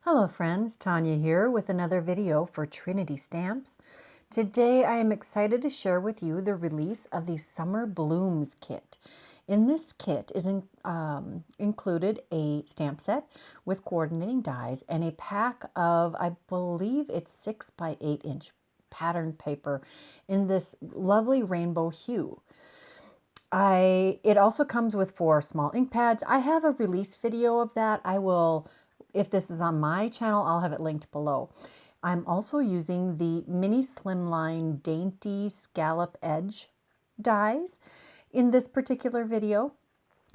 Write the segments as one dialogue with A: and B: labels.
A: Hello friends, Tanya here with another video for Trinity Stamps. Today I am excited to share with you the release of the Summer Blooms kit. In this kit is included a stamp set with coordinating dies and a pack of, I believe it's 6 by 8 inch pattern paper in this lovely rainbow hue. It also comes with 4 small ink pads. I have a release video of that. If this is on my channel, I'll have it linked below. I'm also using the mini Slimline Dainty Scallop Edge dies in this particular video.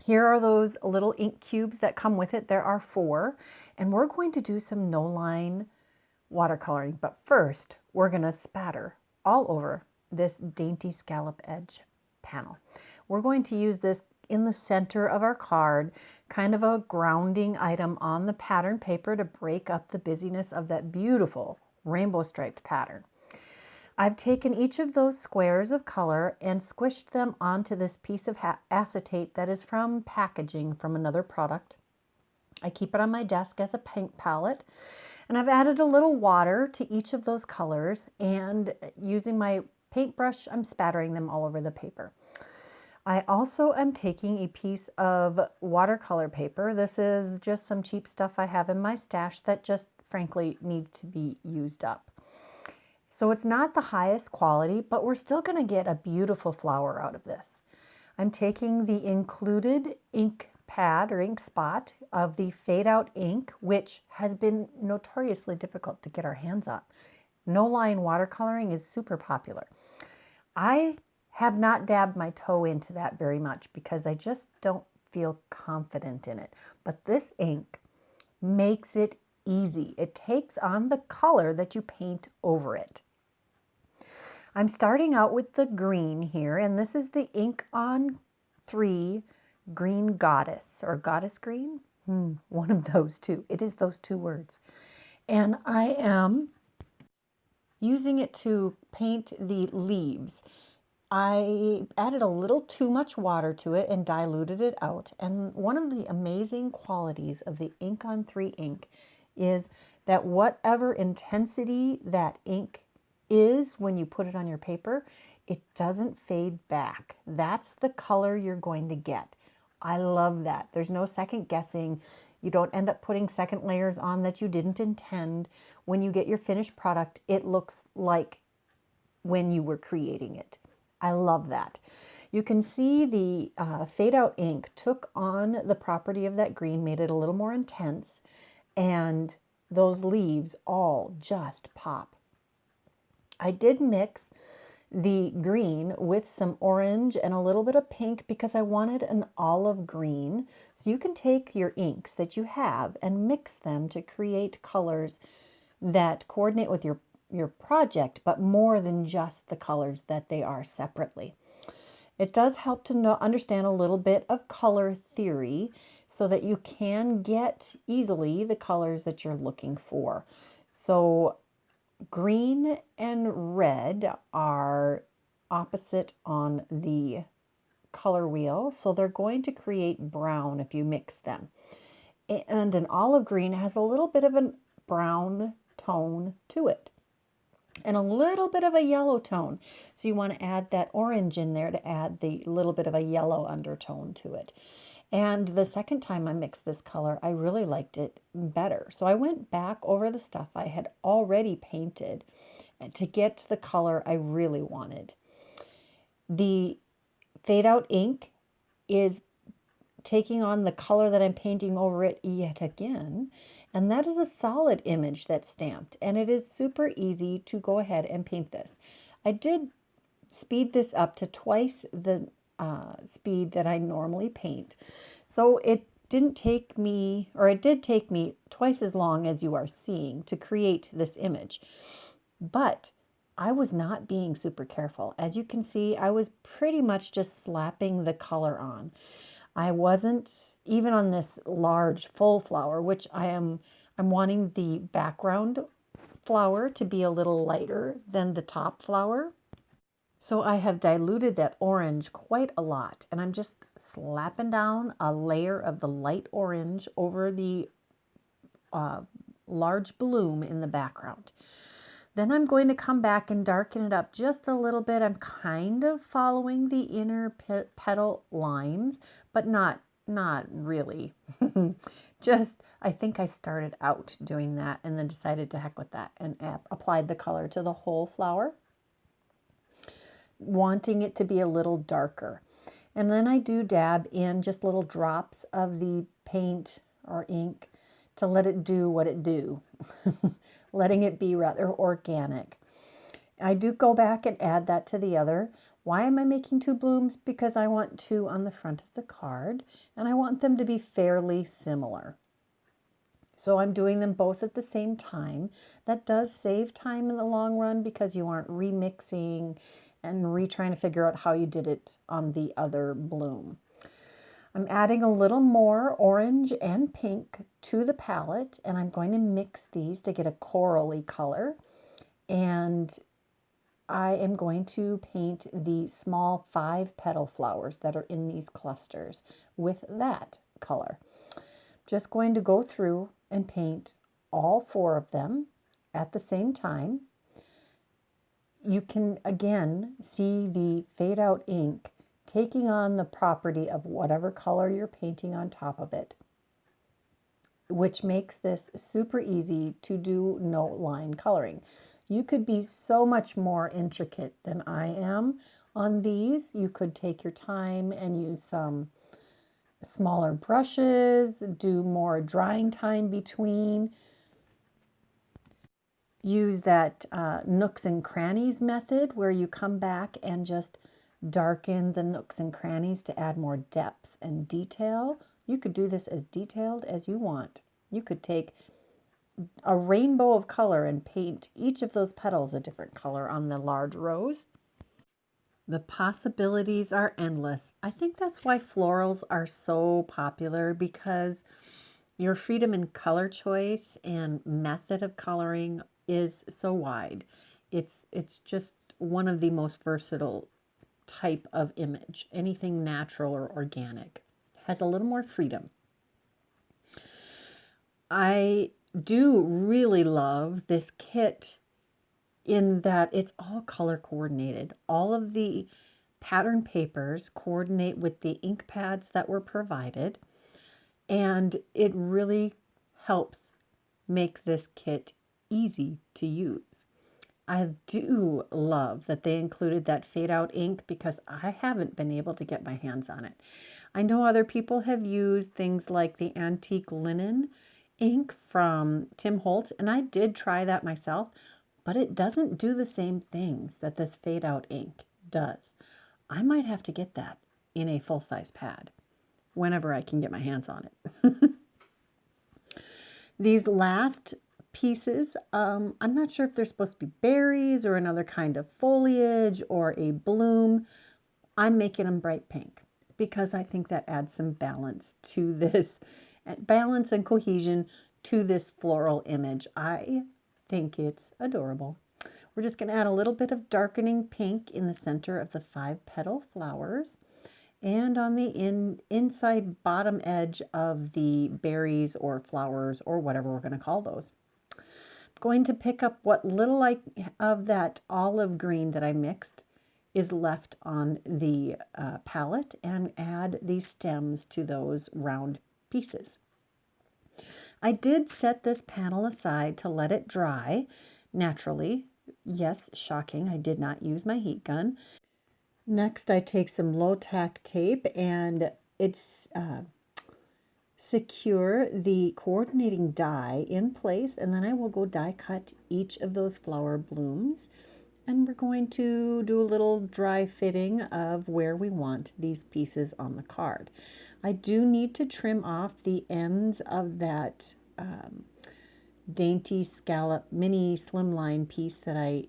A: Here are those little ink cubes that come with it. There are 4, and we're going to do some no-line watercoloring. But first, we're going to spatter all over this Dainty Scallop Edge panel. We're going to use this in the center of our card, kind of a grounding item on the pattern paper to break up the busyness of that beautiful rainbow striped pattern. I've taken each of those squares of color and squished them onto this piece of acetate that is from packaging from another product. I keep it on my desk as a paint palette, and I've added a little water to each of those colors, and using my paintbrush, I'm spattering them all over the paper. I also am taking a piece of watercolor paper. This is just some cheap stuff I have in my stash that just frankly needs to be used up. So it's not the highest quality, but we're still going to get a beautiful flower out of this. I'm taking the included ink pad or ink spot of the fade out ink, which has been notoriously difficult to get our hands on. No line watercoloring is super popular. I have not dabbed my toe into that very much because I just don't feel confident in it. But this ink makes it easy. It takes on the color that you paint over it. I'm starting out with the green here, and this is the Ink on 3 Green Goddess, or Goddess Green. One of those two. It is those 2 words. And I am using it to paint the leaves. I added a little too much water to it and diluted it out. And one of the amazing qualities of the Ink on 3 ink is that whatever intensity that ink is when you put it on your paper, it doesn't fade back. That's the color you're going to get. I love that. There's no second guessing. You don't end up putting second layers on that you didn't intend. When you get your finished product, it looks like when you were creating it. I love that. You can see the fade out ink took on the property of that green, made it a little more intense, and those leaves all just pop. I did mix the green with some orange and a little bit of pink because I wanted an olive green. So you can take your inks that you have and mix them to create colors that coordinate with your project, but more than just the colors that they are separately. It does help to understand a little bit of color theory so that you can get easily the colors that you're looking for. So green and red are opposite on the color wheel, so they're going to create brown if you mix them. And an olive green has a little bit of a brown tone to it and a little bit of a yellow tone. So you want to add that orange in there to add the little bit of a yellow undertone to it. And the second time I mixed this color, I really liked it better. So I went back over the stuff I had already painted to get the color I really wanted. The fade out ink is taking on the color that I'm painting over it yet again. And that is a solid image that's stamped. And it is super easy to go ahead and paint this. I did speed this up to twice the speed that I normally paint. So it did take me twice as long as you are seeing to create this image. But I was not being super careful. As you can see, I was pretty much just slapping the color on. I wasn't even on this large full flower, which I'm wanting the background flower to be a little lighter than the top flower. So I have diluted that orange quite a lot, and I'm just slapping down a layer of the light orange over the large bloom in the background. Then I'm going to come back and darken it up just a little bit. I'm kind of following the inner petal lines, but not really. Just, I think I started out doing that and then decided to heck with that and applied the color to the whole flower, wanting it to be a little darker. And then I do dab in just little drops of the paint or ink to let it do what it do, letting it be rather organic. I do go back and add that to the other. Why am I making 2 blooms? Because I want 2 on the front of the card, and I want them to be fairly similar. So I'm doing them both at the same time. That does save time in the long run because you aren't remixing and trying to figure out how you did it on the other bloom. I'm adding a little more orange and pink to the palette, and I'm going to mix these to get a corally color. And I am going to paint the small 5 petal flowers that are in these clusters with that color. Just going to go through and paint all 4 of them at the same time. You can again see the fade out ink taking on the property of whatever color you're painting on top of it, which makes this super easy to do note line coloring. You could be so much more intricate than I am on these. You could take your time and use some smaller brushes, do more drying time between. Use that nooks and crannies method where you come back and just darken the nooks and crannies to add more depth and detail. You could do this as detailed as you want. You could take a rainbow of color and paint each of those petals a different color on the large rose. The possibilities are endless. I think that's why florals are so popular, because your freedom in color choice and method of coloring is so wide. It's just one of the most versatile type of image. Anything natural or organic has a little more freedom. I do really love this kit in that it's all color coordinated. All of the pattern papers coordinate with the ink pads that were provided, and it really helps make this kit easy to use. I do love that they included that fade out ink because I haven't been able to get my hands on it. I know other people have used things like the antique linen ink from Tim Holtz, and I did try that myself, but it doesn't do the same things that this fade out ink does. I might have to get that in a full-size pad whenever I can get my hands on it. These last pieces, I'm not sure if they're supposed to be berries or another kind of foliage or a bloom. I'm making them bright pink because I think that adds some balance to this, balance and cohesion to this floral image. I think it's adorable. We're just going to add a little bit of darkening pink in the center of the 5 petal flowers and on the inside bottom edge of the berries or flowers or whatever we're going to call those. I'm going to pick up what little of that olive green that I mixed is left on the palette and add these stems to those round pieces. I did set this panel aside to let it dry naturally. Yes, shocking, I did not use my heat gun. Next, I take some low-tack tape and it's secure the coordinating die in place, and then I will go die cut each of those flower blooms, and we're going to do a little dry fitting of where we want these pieces on the card. I do need to trim off the ends of that Dainty Scallop mini Slimline piece that I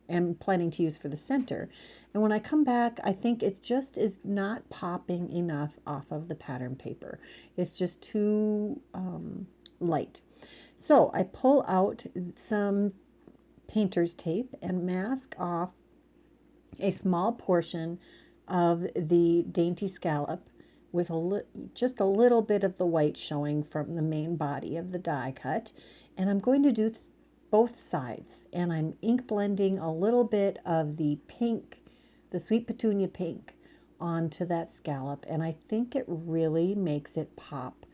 A: am planning to use for the center. And when I come back, I think it just is not popping enough off of the pattern paper. It's just too light. So I pull out some painter's tape and mask off a small portion of the Dainty Scallop with just a little bit of the white showing from the main body of the die cut. And I'm going to do both sides. And I'm ink blending a little bit of the pink, the sweet petunia pink, onto that scallop. And I think it really makes it pop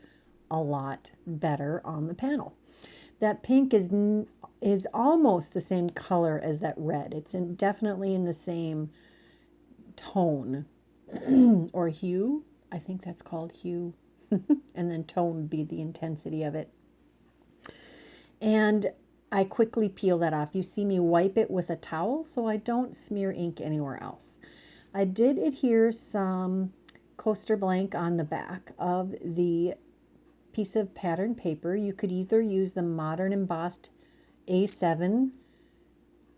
A: a lot better on the panel. That pink is almost the same color as that red. It's definitely in the same tone or hue. I think that's called hue. And then tone would be the intensity of it. And I quickly peel that off. You see me wipe it with a towel so I don't smear ink anywhere else. I did adhere some coaster blank on the back of the piece of pattern paper. You could either use the modern embossed A7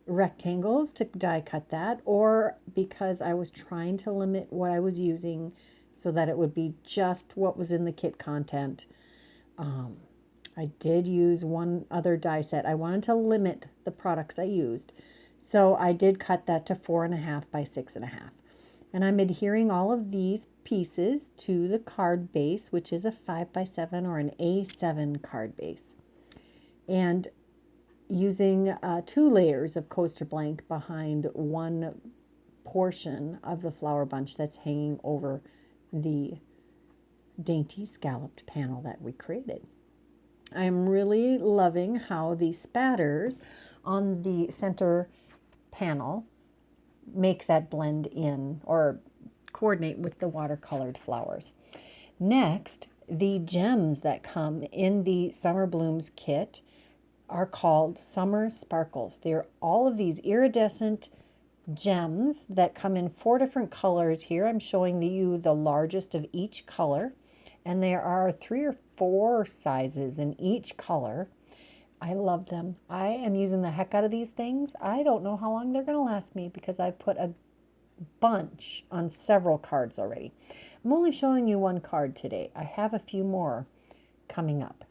A: rectangles to die cut that, or because I was trying to limit what I was using so that it would be just what was in the kit content, I did use one other die set. I wanted to limit the products I used, so I did cut that to 4.5 by 6.5. And I'm adhering all of these pieces to the card base, which is a 5 by 7 or an A7 card base. And using 2 layers of coaster blank behind one portion of the flower bunch that's hanging over the dainty scalloped panel that we created. I'm really loving how the spatters on the center panel make that blend in or coordinate with the watercolored flowers. Next, the gems that come in the Summer Blooms kit are called Summer Sparkles. They're all of these iridescent gems that come in 4 different colors here. I'm showing you the largest of each color, and there are 3 or 4 sizes in each color. I love them. I am using the heck out of these things. I don't know how long they're going to last me because I've put a bunch on several cards already. I'm only showing you one card today. I have a few more coming up.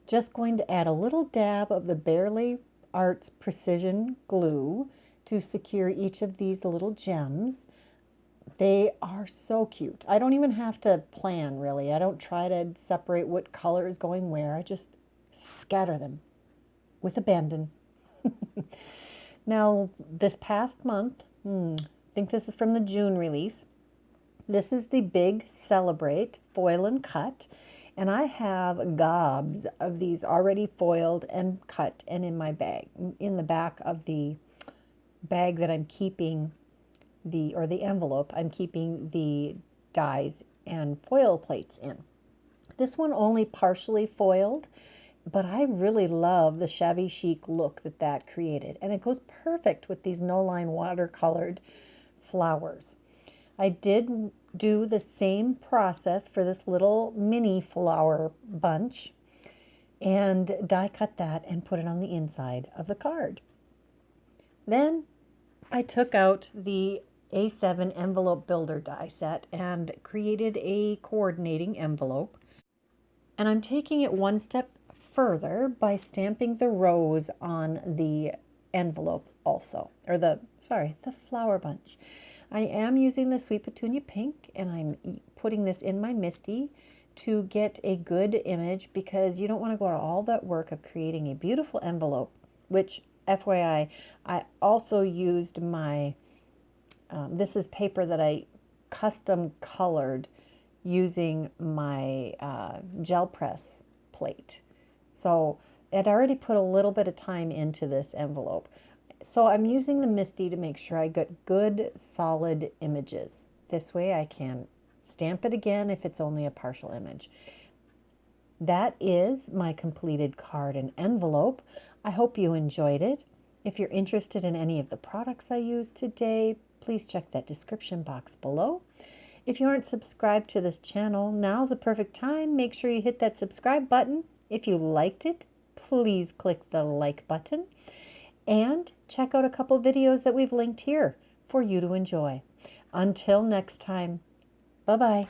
A: Just going to add a little dab of the Bearly Arts Precision Glue to secure each of these little gems. They are so cute. I don't even have to plan, really. I don't try to separate what color is going where. I just scatter them with abandon. Now, this past month, I think this is from the June release. This is the Big Celebrate Foil and Cut. And I have gobs of these already foiled and cut and in my bag, in the back of the bag that I'm keeping the envelope, I'm keeping the dies and foil plates in. This one only partially foiled, but I really love the shabby chic look that created. And it goes perfect with these no-line watercolored flowers. I did do the same process for this little mini flower bunch and die cut that and put it on the inside of the card. Then I took out the A7 envelope builder die set and created a coordinating envelope. And I'm taking it one step further by stamping the rose on the envelope also, or the flower bunch. I am using the Sweet Petunia Pink, and I'm putting this in my Misty to get a good image, because you don't want to go to all that work of creating a beautiful envelope, which, FYI, I also used my, this is paper that I custom colored using my gel press plate. So I'd already put a little bit of time into this envelope. So I'm using the Misty to make sure I get good, solid images. This way I can stamp it again if it's only a partial image. That is my completed card and envelope. I hope you enjoyed it. If you're interested in any of the products I used today, please check that description box below. If you aren't subscribed to this channel, now's the perfect time. Make sure you hit that subscribe button. If you liked it, please click the like button. And check out a couple videos that we've linked here for you to enjoy. Until next time, bye-bye.